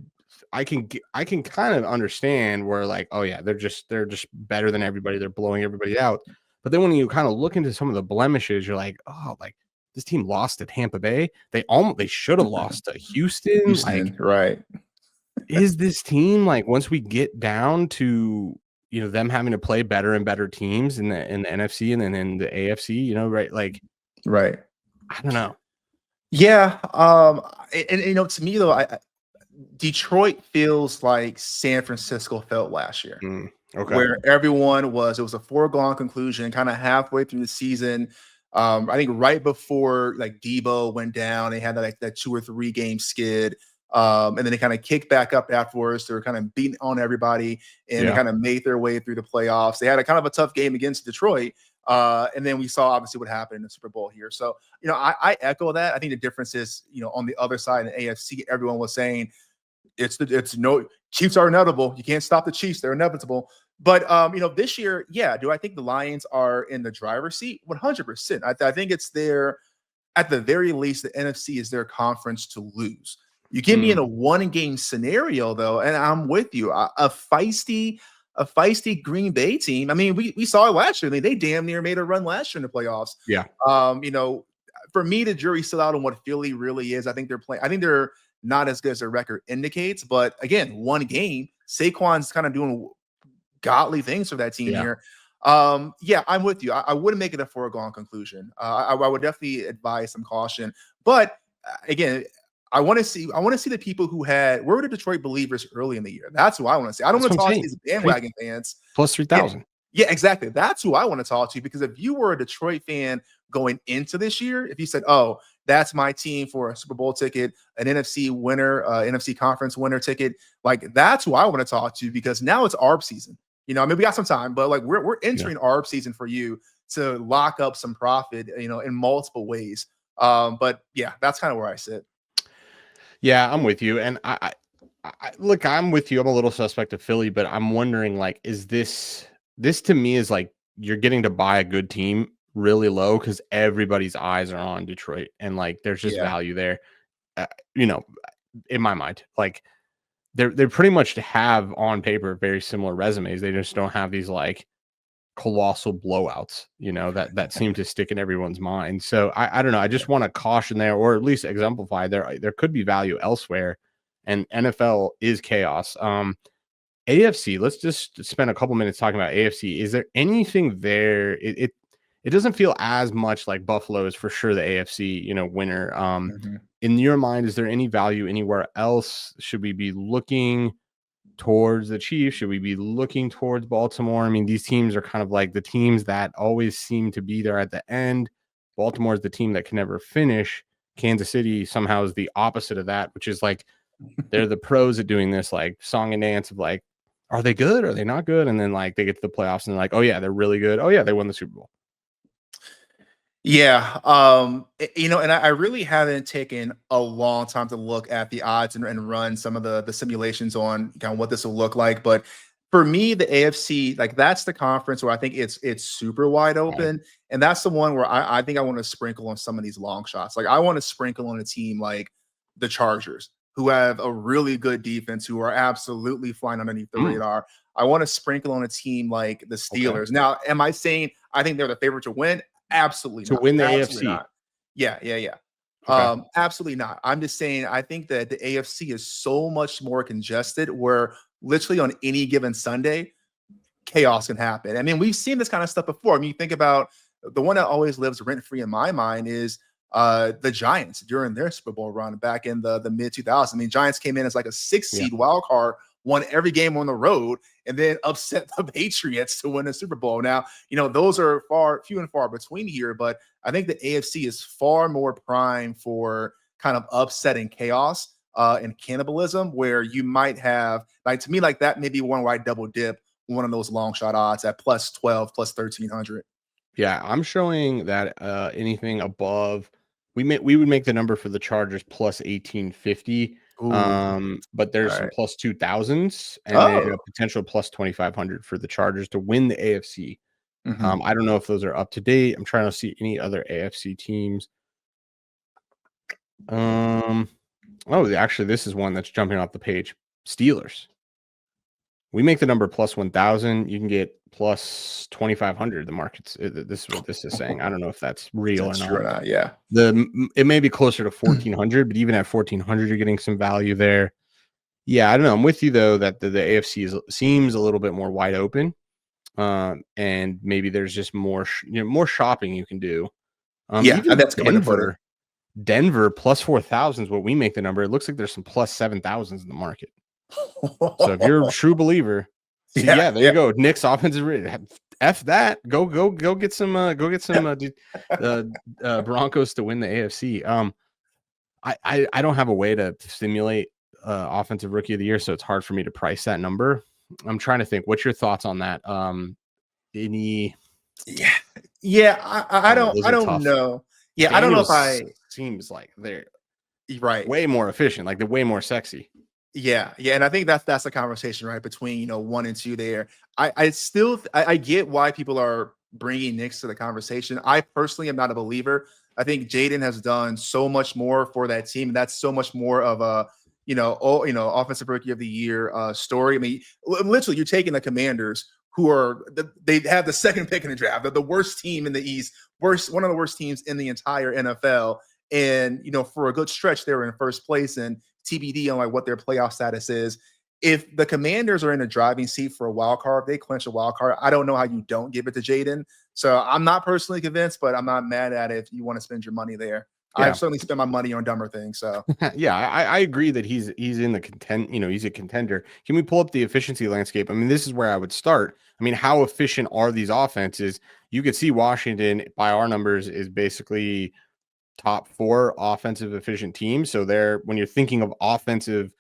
I can kind of understand where like, oh yeah, they're just better than everybody. They're blowing everybody out. But then when you kind of look into some of the blemishes, you're like, oh, like this team lost to Tampa Bay. They should have lost to Houston. Like, right. Is this team, like, once we get down to, them having to play better and better teams in the NFC and then in the AFC, right? Like, right. I don't know. Yeah. And to me though, Detroit feels like San Francisco felt last year, okay. Where everyone it was a foregone conclusion, kind of halfway through the season. I think right before like Debo went down, they had that 2 or 3 game skid. And then they kind of kicked back up afterwards. They were kind of beating on everybody, and they kind of made their way through the playoffs. They had a kind of a tough game against Detroit. And then we saw obviously what happened in the Super Bowl here. So, I echo that. I think the difference is, on the other side in the AFC, everyone was saying it's no Chiefs are inevitable. You can't stop the Chiefs. They're inevitable. But, this year, do I think the Lions are in the driver's seat? 100%. I think it's at the very least, the NFC is their conference to lose. You get me in a one-game scenario, though, and I'm with you. A feisty Green Bay team. I mean, we saw it last year. They damn near made a run last year in the playoffs. Yeah. For me, the jury's still out on what Philly really is. I think they're not as good as their record indicates. But again, one game, Saquon's kind of doing godly things for that team here. I'm with you. I wouldn't make it a foregone conclusion. I would definitely advise some caution. But again, I want to see the people where were the Detroit believers early in the year. That's who I want to see. I don't want to talk to these bandwagon fans. Plus 3,000. Yeah, exactly. That's who I want to talk to, because if you were a Detroit fan going into this year, if you said, "Oh, that's my team for a Super Bowl ticket, an NFC winner, NFC conference winner ticket," like that's who I want to talk to, because now it's ARB season. I mean, we got some time, but like we're entering ARB season for you to lock up some profit, in multiple ways. But yeah, that's kind of where I sit. Yeah, I'm with you. And I look, I'm with you. I'm a little suspect of Philly, but I'm wondering, like, is this to me is like you're getting to buy a good team really low because everybody's eyes are on Detroit, and like there's just value there. In my mind, like they pretty much have on paper very similar resumes. They just don't have these like colossal blowouts, that seem to stick in everyone's mind. So I don't know. I just want to caution there, or at least exemplify there could be value elsewhere, and NFL is chaos. AFC, let's just spend a couple minutes talking about AFC. Is there anything there? It doesn't feel as much like Buffalo is for sure the AFC, winner. In your mind, is there any value anywhere else? Should we be looking towards the Chiefs? Should we be looking towards Baltimore? I mean, these teams are kind of like the teams that always seem to be there at the end. Baltimore is the team that can never finish. Kansas City somehow is the opposite of that, which is like they're the pros at doing this like song and dance of like, are they good? Are they not good? And then like they get to the playoffs and they're like, oh yeah, they're really good. Oh yeah, they won the Super Bowl. Yeah. And I really haven't taken a long time to look at the odds and run some of the simulations on kind of what this will look like. But for me, the AFC, like that's the conference where I think it's super wide open. Right. And that's the one where I think I want to sprinkle on some of these long shots. Like I want to sprinkle on a team like the Chargers, who have a really good defense, who are absolutely flying underneath the radar. I want to sprinkle on a team like the Steelers. Okay. Now, am I saying I think they're the favorite to win? Absolutely to not. Win the absolutely AFC. Not. Yeah. Okay. Absolutely not. I'm just saying I think that the AFC is so much more congested, where literally on any given Sunday, chaos can happen. I mean, we've seen this kind of stuff before. I mean, you think about the one that always lives rent-free in my mind is the Giants during their Super Bowl run back in the mid 2000s. I mean, Giants came in as like a 6-seed wild card, won every game on the road, and then upset the Patriots to win the Super Bowl. Now, those are few and far between here, but I think the AFC is far more prime for kind of upsetting chaos and cannibalism, where you might have, like, to me, like that maybe one where I double dip one of those long shot odds at plus 12, plus 1,300. Yeah, I'm showing that anything above, we would make the number for the Chargers plus 1,850. But there's some plus 2,000s and then a potential plus 2,500 for the Chargers to win the AFC. I don't know if those are up to date. I'm trying to see any other AFC teams. Actually, this is one that's jumping off the page. Steelers. We make the number plus 1,000. You can get plus 2,500. The markets. This is what this is saying. I don't know if that's real or not. True or not. Yeah. It may be closer to 1,400, but even at 1,400, you're getting some value there. Yeah, I don't know. I'm with you though that the AFC seems a little bit more wide open, and maybe there's just more more shopping you can do. Even that's Denver plus 4,000 is what we make the number. It looks like there's some plus 7,000s in the market. So if you're a true believer, there you go. Nick's offensive rating. F that. Go get some Broncos to win the AFC. I don't have a way to simulate offensive rookie of the year, so it's hard for me to price that number. I'm trying to think. What's your thoughts on that? Any? I don't Those are tough. know. Yeah, Daniels I don't know if seems like they're right. way more efficient, like they're way more sexy. Yeah, and I think that's the conversation, right, between 1 and 2 there. I get why people are bringing Knicks to the conversation. I personally am not a believer. I think Jaden has done so much more for that team, and that's so much more of a offensive rookie of the year story. I mean, literally, you're taking the Commanders, who are they have the second pick in the draft, they're the worst team in the East, one of the worst teams in the entire NFL, and for a good stretch they were in first place, and TBD on like what their playoff status is. If the Commanders are in a driving seat for a wild card, they clinch a wild card. I don't know how you don't give it to Jaden. So I'm not personally convinced, but I'm not mad at it if you want to spend your money there. Yeah. I've certainly spent my money on dumber things. So yeah, I agree that he's in the he's a contender. Can we pull up the efficiency landscape? I mean, this is where I would start. I mean, how efficient are these offenses? You could see Washington, by our numbers, is basically top 4 offensive efficient teams. So when you're thinking of offensive,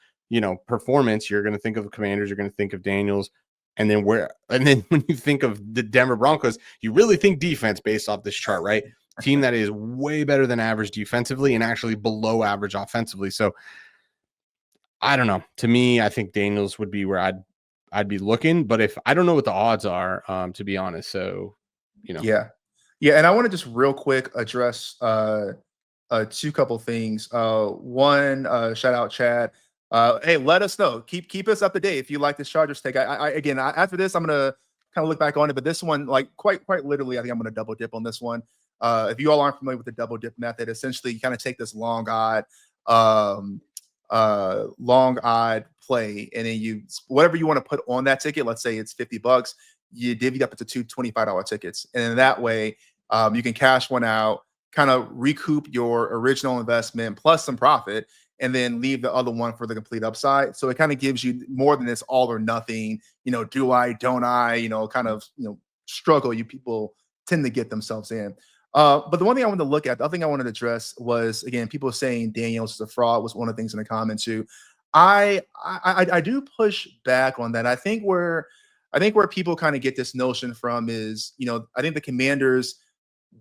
performance, you're going to think of the Commanders, you're going to think of Daniels, and then when you think of the Denver Broncos, you really think defense based off this chart, right? Team that is way better than average defensively and actually below average offensively. So I don't know. To me, I think Daniels would be where I'd be looking, but if I don't know what the odds are, to be honest. So, yeah. And I want to just real quick address two couple things. One, shout out Chad. Hey, let us know. Keep us up to date if you like this Chargers take. Again, after this, I'm gonna kind of look back on it, but this one, like quite literally, I think I'm gonna double dip on this one. If you all aren't familiar with the double dip method, essentially you kind of take this long odd play, and then you whatever you want to put on that ticket. Let's say it's $50. You divvy up into two $25 tickets, and in that way, you can cash one out, kind of recoup your original investment plus some profit, and then leave the other one for the complete upside. So it kind of gives you more than this all or nothing, do I, don't I, kind of, struggle you people tend to get themselves in. But the one thing I wanted to look at, the other thing I wanted to address was, again, people saying Daniels is a fraud was one of the things in the comments too. I do push back on that. I think where people kind of get this notion from is, I think the Commanders'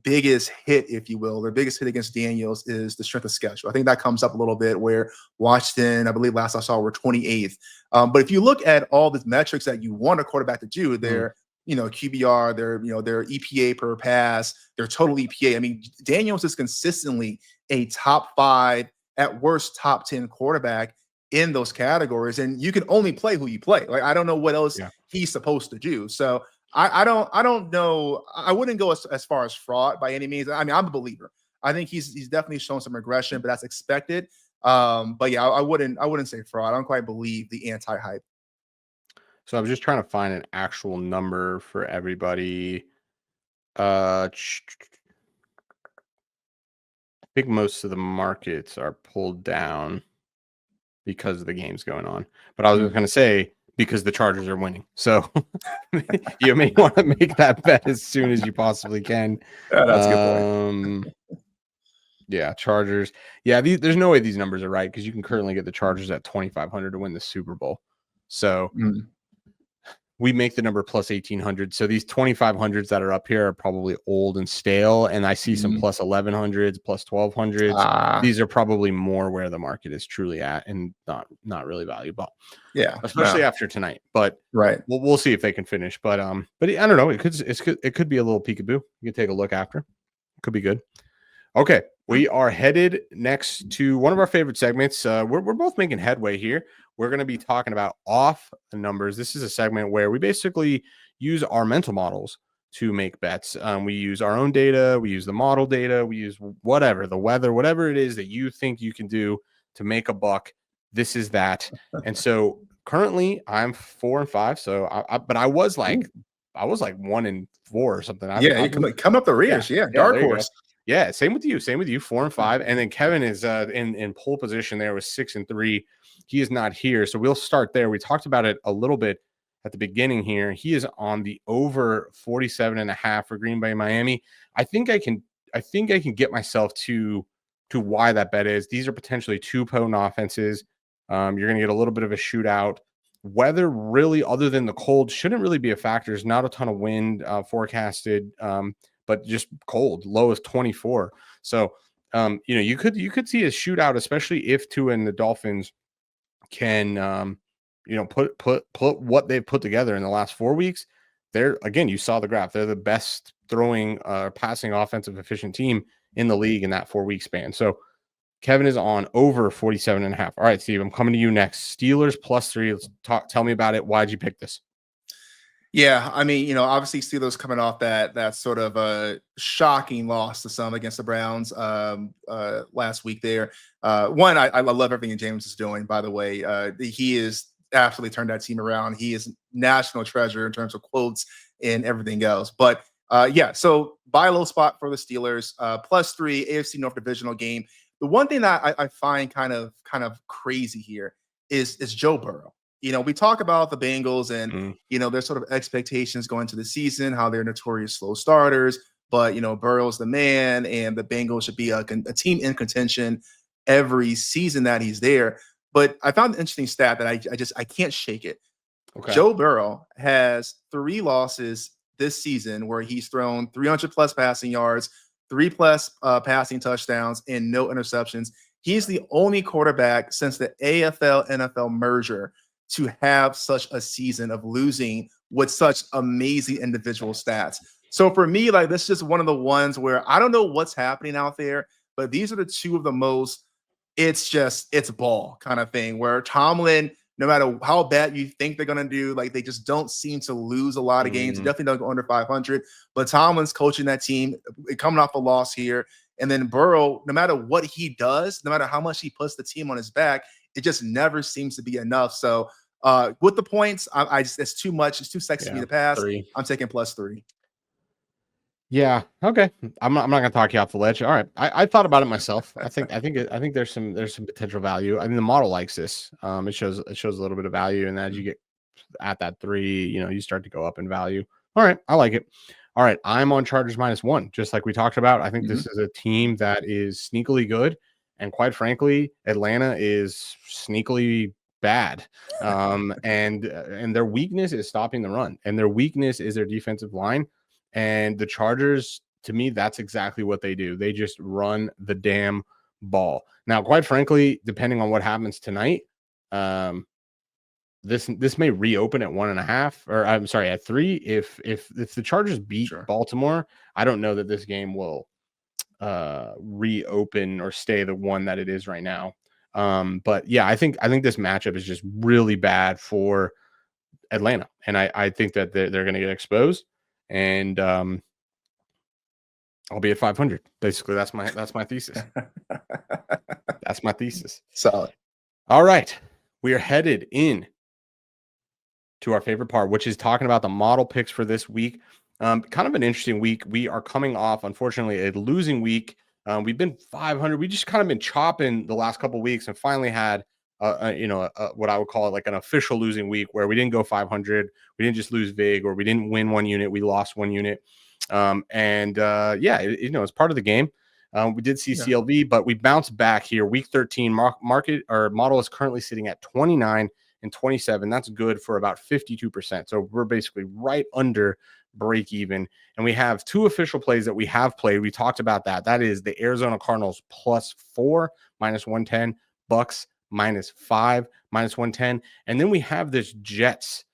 biggest hit, if you will, their biggest hit against Daniels is the strength of schedule. I think that comes up a little bit where Washington, I believe last I saw, were 28th. But if you look at all the metrics that you want a quarterback to do, their QBR, their EPA per pass, their total EPA. I mean, Daniels is consistently a top 5, at worst top 10 quarterback in those categories, and you can only play who you play. Like, I don't know what else he's supposed to do. So I don't know. I wouldn't go as far as fraud by any means. I mean, I'm a believer. I think he's definitely shown some regression, but that's expected. But yeah, I wouldn't say fraud. I don't quite believe the anti-hype. So I'm just trying to find an actual number for everybody. I think most of the markets are pulled down because of the games going on. But I was going to say, because the Chargers are winning. So you may want to make that bet as soon as you possibly can. Yeah, that's a good point. Yeah, Chargers. Yeah, there's no way these numbers are right, because you can currently get the Chargers at 2,500 to win the Super Bowl. So we make the number plus 1,800. So these 2,500s that are up here are probably old and stale. And I see some plus 1,100s, plus 1,200s. These are probably more where the market is truly at, and not really valuable. Yeah, especially after tonight. But we'll see if they can finish. But I don't know. It could be a little peekaboo. You can take a look after. Could be good. Okay, we are headed next to one of our favorite segments. We're both making headway here. We're going to be talking about off the numbers. This is a segment where we basically use our mental models to make bets. We use our own data. We use the model data. We use whatever, the weather, whatever it is that you think you can do to make a buck. This is that. And so currently I'm 4-5. So but I was like 1-4 or something. You come up the rears. Yeah, dark horse. Yeah, same with you. 4-5. And then Kevin is in pole position there with 6-3. He is not here. So we'll start there. We talked about it a little bit at the beginning here. He is on the over 47.5 for Green Bay, Miami. I think I can get myself to why that bet is. These are potentially two potent offenses. You're going to get a little bit of a shootout. Weather, really, other than the cold, shouldn't really be a factor. There's not a ton of wind forecasted, but just cold. Low is 24. So, you could see a shootout, especially if Tua and the Dolphins can, put what they've put together in the last 4 weeks. They're, again, you saw the graph. They're the best throwing, passing, offensive efficient team in the league in that 4 week span. So Kevin is on over 47.5. All right, Steve, I'm coming to you next. Steelers +3. Let's talk. Tell me about it. Why'd you pick this? Yeah, I mean, obviously Steelers coming off that sort of a shocking loss to some against the Browns last week there. One, I love everything James is doing, by the way. He is absolutely turned that team around. He is national treasure in terms of quotes and everything else. But yeah, so buy low spot for the Steelers, +3 AFC North divisional game. The one thing that I find kind of crazy here is Joe Burrow. We talk about the Bengals and their sort of expectations going into the season, how they're notorious slow starters, but Burrow's the man, and the Bengals should be a team in contention every season that he's there. But I found an interesting stat that I can't shake it. Okay. Joe Burrow has 3 losses this season where he's thrown 300 plus passing yards, 3 plus passing touchdowns, and no interceptions. He's the only quarterback since the AFL NFL merger to have such a season of losing with such amazing individual stats. So for me, like, this is just one of the ones where I don't know what's happening out there, but these are the 2 of the most, it's ball kind of thing where Tomlin, no matter how bad you think they're going to do, like, they just don't seem to lose a lot of games. They definitely don't go under 500, but Tomlin's coaching that team, coming off a loss here. And then Burrow, no matter what he does, no matter how much he puts the team on his back, it just never seems to be enough. So with the points, I just, it's too much. It's too sexy for me to pass. 3. I'm taking +3. Yeah. Okay. I'm not gonna talk you off the ledge. All right. I thought about it myself. I think there's some potential value. I mean, the model likes this. It shows a little bit of value, and as you get at that 3, you start to go up in value. All right. I like it. All right. I'm on Chargers -1, just like we talked about. I think this is a team that is sneakily good, and quite frankly, Atlanta is sneakily bad. And their weakness is stopping the run, and their weakness is their defensive line. And the Chargers, to me, that's exactly what they do. They just run the damn ball. Now, quite frankly, depending on what happens tonight, this may reopen at 1.5, or I'm sorry, at 3. If the Chargers beat Baltimore, I don't know that this game will reopen or stay the one that it is right now. But yeah, I think this matchup is just really bad for Atlanta, and I think that they're going to get exposed. And I'll be at 500. Basically, that's my thesis. That's my thesis. Solid. All right, we are headed in to our favorite part, which is talking about the model picks for this week. Kind of an interesting week. We are coming off, unfortunately, a losing week. We've been 500. We just kind of been chopping the last couple of weeks, and finally had what I would call it like an official losing week, where we didn't go 500. We didn't just lose vig, or we didn't win 1 unit. We lost 1 unit. It's part of the game. We did see CLV, but we bounced back here. Week 13 market or model is currently sitting at 29 and 27. That's good for about 52%. So we're basically right under break even. And we have 2 official plays that we have played. We talked about that. That is the Arizona Cardinals +4 -110, Bucs -5 -110. And then we have this Jets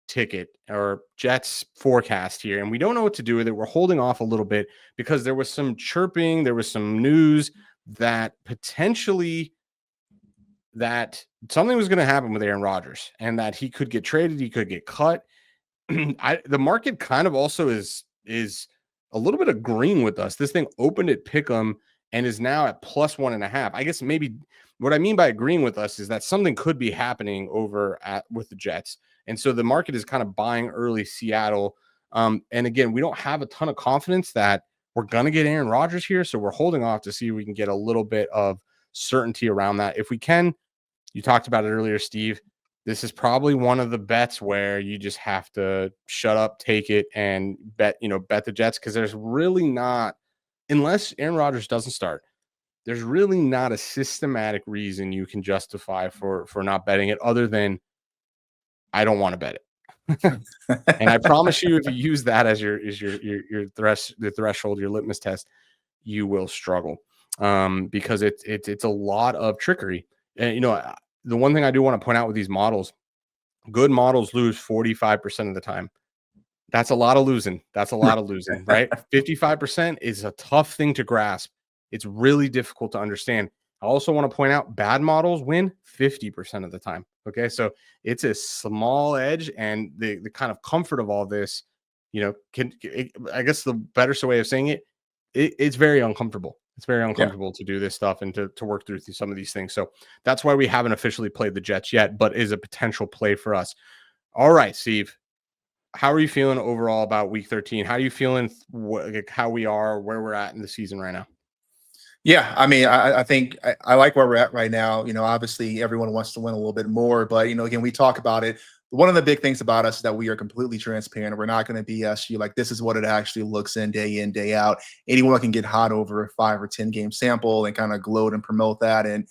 ticket or Jets forecast here, and we don't know what to do with it. We're holding off a little bit because there was some chirping, there was some news that potentially that something was going to happen with Aaron Rodgers, and that he could get traded, he could get cut. The market kind of also is a little bit agreeing with us. This thing opened at Pick'em and is now at +1.5. I guess maybe what I mean by agreeing with us is that something could be happening with the Jets. And so the market is kind of buying early Seattle. And again, we don't have a ton of confidence that we're going to get Aaron Rodgers here. So we're holding off to see if we can get a little bit of certainty around that. If we can, you talked about it earlier, Steve, this is probably one of the bets where you just have to shut up, take it, and bet the Jets, because there's really not, unless Aaron Rodgers doesn't start, there's really not a systematic reason you can justify for not betting it other than I don't want to bet it. And I promise you, if you use that as your the threshold, your litmus test, you will struggle, because it's a lot of trickery. And the one thing I do want to point out with these models, good models lose 45% of the time. That's a lot of losing. That's a lot of losing, right? 55% is a tough thing to grasp. It's really difficult to understand. I also want to point out bad models win 50% of the time. Okay. So it's a small edge, and the kind of comfort of all this, I guess the better way of saying it's very uncomfortable. It's very uncomfortable to do this stuff and to work through some of these things. So that's why we haven't officially played the Jets yet, but is a potential play for us. All right, Steve. How are you feeling overall about week 13? How are you feeling how we are, where we're at in the season right now? Yeah, I mean, I think I like where we're at right now. Obviously everyone wants to win a little bit more, but again, we talk about it. One of the big things about us is that we are completely transparent. We're not going to BS you. Like, this is what it actually looks in, day out. Anyone can get hot over a 5 or 10 game sample and kind of gloat and promote that, and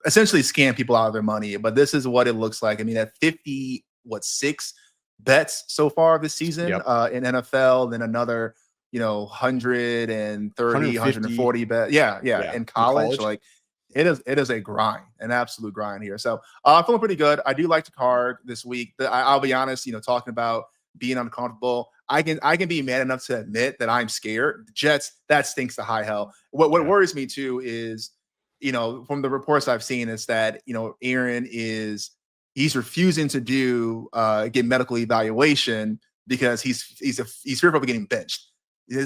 essentially scam people out of their money. But this is what it looks like. I mean, at 6 bets so far this season in NFL, then another 130, 140 bet. Yeah. In college, like it is a grind, an absolute grind here. So I'm feeling pretty good. I do like the card this week. I'll be honest, talking about being uncomfortable, I can be man enough to admit that I'm scared. The Jets, that stinks to high hell. What worries me too is, from the reports I've seen, is that Aaron he's refusing to get medical evaluation because he's fearful of getting benched.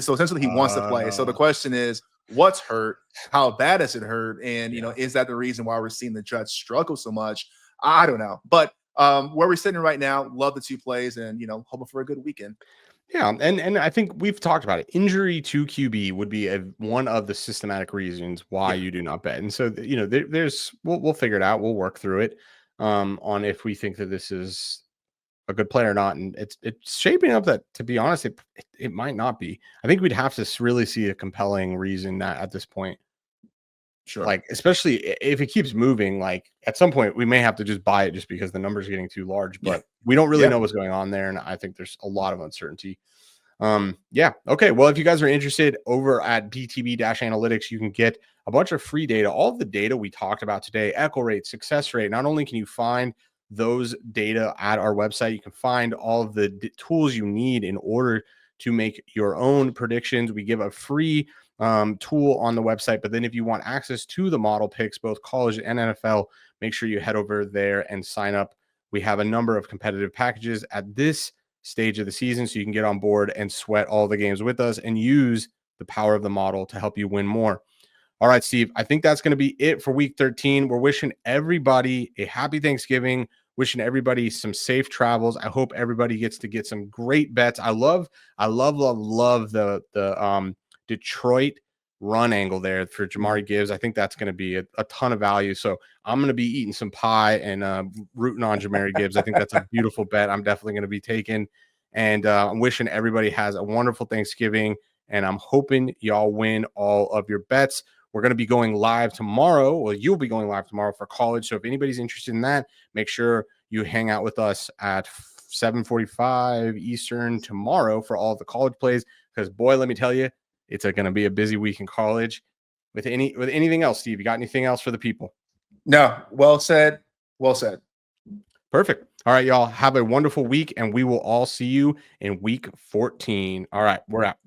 So essentially, he wants to play. So the question is, what's hurt? How bad does it hurt? And is that the reason why we're seeing the Jets struggle so much? I don't know. But where we're sitting right now, love the two plays, and hoping for a good weekend. Yeah, and I think we've talked about it. Injury to QB would be one of the systematic reasons why you do not bet. And so there's we'll figure it out. We'll work through it on if we think that this is a good play or not. And it's shaping up that, to be honest, it might not be. I think we'd have to really see a compelling reason that at this point. Sure. Like, especially if it keeps moving, like at some point we may have to just buy it just because the numbers are getting too large, but we don't really know what's going on there. And I think there's a lot of uncertainty. Okay. Well, if you guys are interested, over at BTB-Analytics, you can get a bunch of free data, all of the data we talked about today, echo rate, success rate. Not only can you find those data at our website, you can find all of the tools you need in order to make your own predictions. We give a free tool on the website, but then if you want access to the model picks, both college and NFL, make sure you head over there and sign up. We have a number of competitive packages at this stage of the season, so you can get on board and sweat all the games with us and use the power of the model to help you win more. All right, Steve, I think that's going to be it for week 13. We're wishing everybody a happy Thanksgiving, wishing everybody some safe travels. I hope everybody gets to get some great bets. I love the Detroit run angle there for Jamari Gibbs. I think that's going to be a ton of value. So I'm going to be eating some pie and rooting on Jamari Gibbs. I think that's a beautiful bet. I'm definitely going to be taking. And I'm wishing everybody has a wonderful Thanksgiving. And I'm hoping y'all win all of your bets. We're going to be going live tomorrow. Well, you'll be going live tomorrow for college. So if anybody's interested in that, make sure you hang out with us at 7:45 Eastern tomorrow for all of the college plays. Because, boy, let me tell you, it's going to be a busy week in college. With anything else, Steve, you got anything else for the people? No. Well said. Well said. Perfect. All right, y'all. Have a wonderful week, and we will all see you in week 14. All right, we're out.